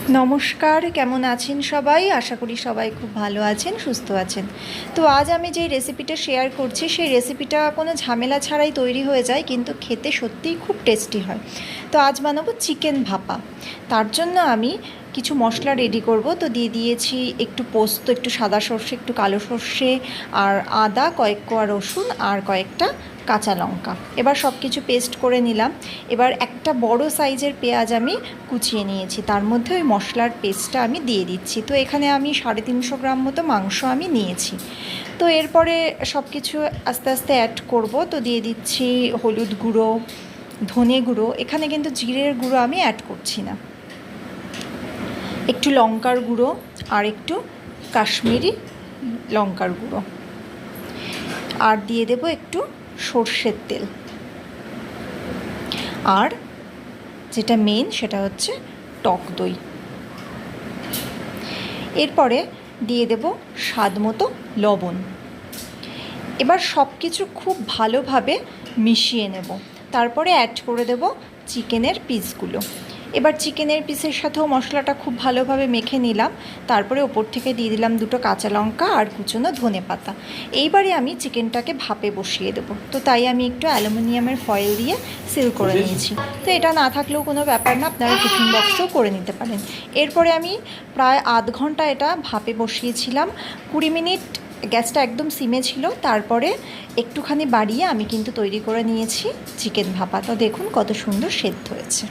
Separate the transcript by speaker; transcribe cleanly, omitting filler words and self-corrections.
Speaker 1: নমস্কার, কেমন আছেন সবাই? আশা করি সবাই খুব ভালো আছেন, সুস্থ আছেন। তো আজ আমি যে রেসিপিটা শেয়ার করছি সেই রেসিপিটা কোনো ঝামেলা ছাড়াই তৈরি হয়ে যায়, কিন্তু খেতে সত্যিই খুব টেস্টি হয়। তো আজ বানাবো চিকেন ভাপা। তার জন্য আমি কিছু মশলা রেডি করব। তো দিয়ে দিয়েছি একটু পোস্ত, একটু সাদা সর্ষে, একটু কালো সর্ষে, আর আদা, কয়েক কোয়া রসুন আর কয়েকটা কাঁচা লঙ্কা। এবার সব কিছু পেস্ট করে নিলাম। এবার একটা বড় সাইজের পেঁয়াজ আমি কুচিয়ে নিয়েছি, তার মধ্যে ওই মশলার পেস্টটা আমি দিয়ে দিচ্ছি। তো এখানে আমি 350 গ্রাম মতো মাংস আমি নিয়েছি। তো এরপরে সব কিছু আস্তে আস্তে অ্যাড করব। তো দিয়ে দিচ্ছি হলুদ গুঁড়ো, ধনে গুঁড়ো, এখানে কিন্তু জিরের গুঁড়ো আমি অ্যাড করছি না, একটু লঙ্কার গুঁড়ো আর একটু কাশ্মীরি লঙ্কার গুঁড়ো, আর দিয়ে দেব একটু সর্ষের তেল, আর যেটা মেন সেটা হচ্ছে টক দই। এরপরে দিয়ে দেব স্বাদ মতো লবণ। এবার সব কিছু খুব ভালোভাবে মিশিয়ে নেব। তারপরে অ্যাড করে দেব চিকেনের পিসগুলো। এবার চিকেনের পিসের সাথেও মশলাটা খুব ভালোভাবে মেখে নিলাম। তারপরে ওপর থেকে দিয়ে দিলাম দুটো কাঁচা লঙ্কা আর কুচনো ধনে পাতা। এইবারে আমি চিকেনটাকে ভাপে বসিয়ে দেবো। তো তাই আমি একটু অ্যালুমিনিয়ামের ফয়েল দিয়ে সিল করে নিয়েছি। তো এটা না থাকলেও কোনো ব্যাপার না, আপনারা টিফিন বক্সেও করে নিতে পারেন। এরপরে আমি প্রায় আধ ঘন্টা এটা ভাপে বসিয়েছিলাম। 20 মিনিট গ্যাসটা একদম সিমে ছিল, তারপরে একটুখানি বাড়িয়ে আমি কিন্তু তৈরি করে নিয়েছি চিকেন ভাপা। তো দেখুন কত সুন্দর সেদ্ধ হয়েছে।